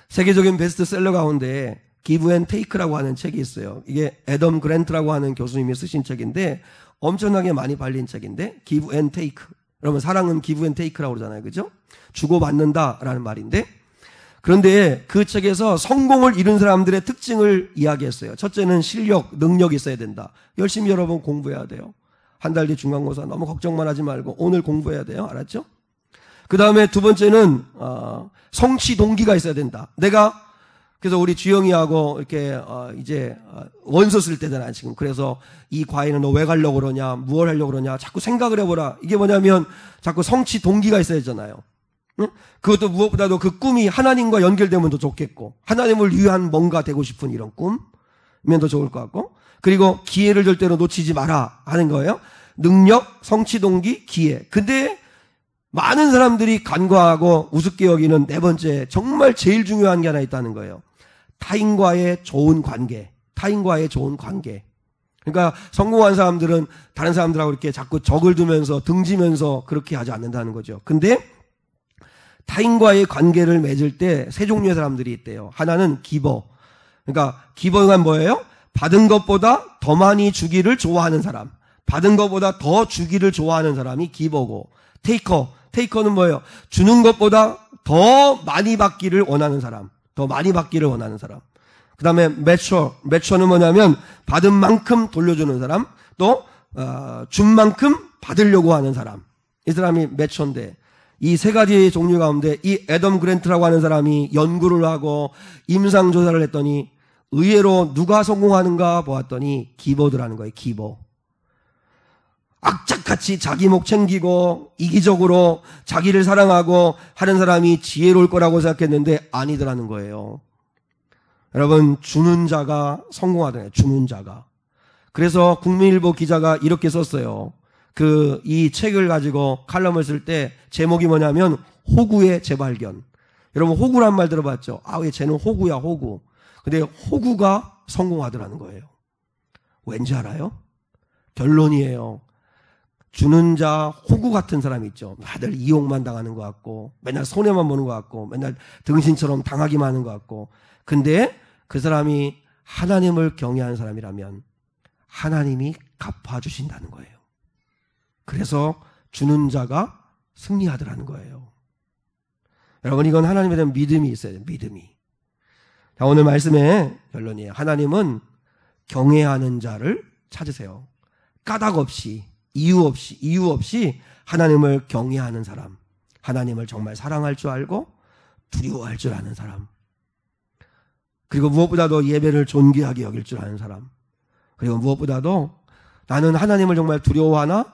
Speaker 1: 세계적인 베스트셀러 가운데 Give and Take라고 하는 책이 있어요. 이게 애덤 그랜트라고 하는 교수님이 쓰신 책인데 엄청나게 많이 팔린 책인데 Give and Take. 여러분 사랑은 Give and Take라고 그러잖아요. 그죠? 주고받는다라는 말인데 그런데 그 책에서 성공을 이룬 사람들의 특징을 이야기했어요. 첫째는 실력, 능력이 있어야 된다. 열심히 여러분 공부해야 돼요. 한 달 뒤 중간고사 너무 걱정만 하지 말고 오늘 공부해야 돼요. 알았죠? 그 다음에 두 번째는 성취 동기가 있어야 된다. 그래서 우리 주영이하고 이렇게 이제 원서 쓸 때잖아요 지금. 그래서 이 과외는 너 왜 가려고 그러냐, 무엇 하려고 그러냐 자꾸 생각을 해보라. 이게 뭐냐면 자꾸 성취 동기가 있어야 되잖아요. 응? 그것도 무엇보다도 그 꿈이 하나님과 연결되면 더 좋겠고 하나님을 위한 뭔가 되고 싶은 이런 꿈이면 더 좋을 것 같고 그리고 기회를 절대로 놓치지 마라 하는 거예요. 능력, 성취 동기, 기회. 근데 많은 사람들이 간과하고 우습게 여기는 네 번째 정말 제일 중요한 게 하나 있다는 거예요. 타인과의 좋은 관계. 타인과의 좋은 관계. 그러니까 성공한 사람들은 다른 사람들하고 이렇게 자꾸 적을 두면서 등지면서 그렇게 하지 않는다는 거죠. 근데 타인과의 관계를 맺을 때 세 종류의 사람들이 있대요. 하나는 기버. 그러니까 기버가 뭐예요? 받은 것보다 더 많이 주기를 좋아하는 사람. 받은 것보다 더 주기를 좋아하는 사람이 기버고 테이커는 뭐예요? 주는 것보다 더 많이 받기를 원하는 사람. 더 많이 받기를 원하는 사람. 그 다음에 매처는 뭐냐면 받은 만큼 돌려주는 사람. 또 준 만큼 받으려고 하는 사람. 이 사람이 매처인데 이 세 가지의 종류 가운데 이 애덤 그랜트라고 하는 사람이 연구를 하고 임상조사를 했더니 의외로 누가 성공하는가 보았더니 기버들하는 거예요. 기버. 악착같이 자기 목 챙기고 이기적으로 자기를 사랑하고 하는 사람이 지혜로울 거라고 생각했는데 아니더라는 거예요. 여러분 주는 자가 성공하더래요. 주는 자가. 그래서 국민일보 기자가 이렇게 썼어요. 이 책을 가지고 칼럼을 쓸 때 제목이 뭐냐면 호구의 재발견. 여러분 호구란 말 들어봤죠? 왜 쟤는 호구야 호구. 근데 호구가 성공하더라는 거예요. 왠지 알아요? 결론이에요. 주는 자 호구 같은 사람이 있죠. 다들 이용만 당하는 것 같고 맨날 손해만 보는 것 같고 맨날 등신처럼 당하기만 하는 것 같고 근데 그 사람이 하나님을 경외하는 사람이라면 하나님이 갚아주신다는 거예요. 그래서 주는 자가 승리하더라는 거예요. 여러분 이건 하나님에 대한 믿음이 있어야 돼요. 믿음이. 자, 오늘 말씀의 결론이에요. 하나님은 경외하는 자를 찾으세요. 까닭 없이 이유 없이 하나님을 경외하는 사람, 하나님을 정말 사랑할 줄 알고 두려워할 줄 아는 사람, 그리고 무엇보다도 예배를 존귀하게 여길 줄 아는 사람, 그리고 무엇보다도 나는 하나님을 정말 두려워하나?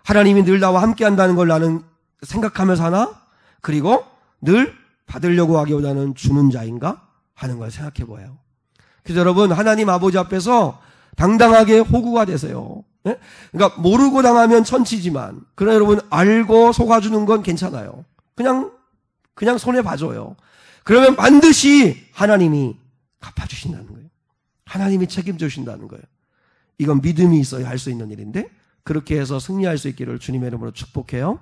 Speaker 1: 하나님이 늘 나와 함께 한다는 걸 나는 생각하면서 하나? 그리고 늘 받으려고 하기보다는 주는 자인가? 하는 걸 생각해 보아요. 그래서 여러분 하나님 아버지 앞에서 당당하게 호구가 되세요. 네? 그러니까 모르고 당하면 천치지만 그러나 여러분 알고 속아주는 건 괜찮아요. 그냥 손해봐줘요. 그러면 반드시 하나님이 갚아주신다는 거예요. 하나님이 책임져 주신다는 거예요. 이건 믿음이 있어야 할 수 있는 일인데 그렇게 해서 승리할 수 있기를 주님의 이름으로 축복해요.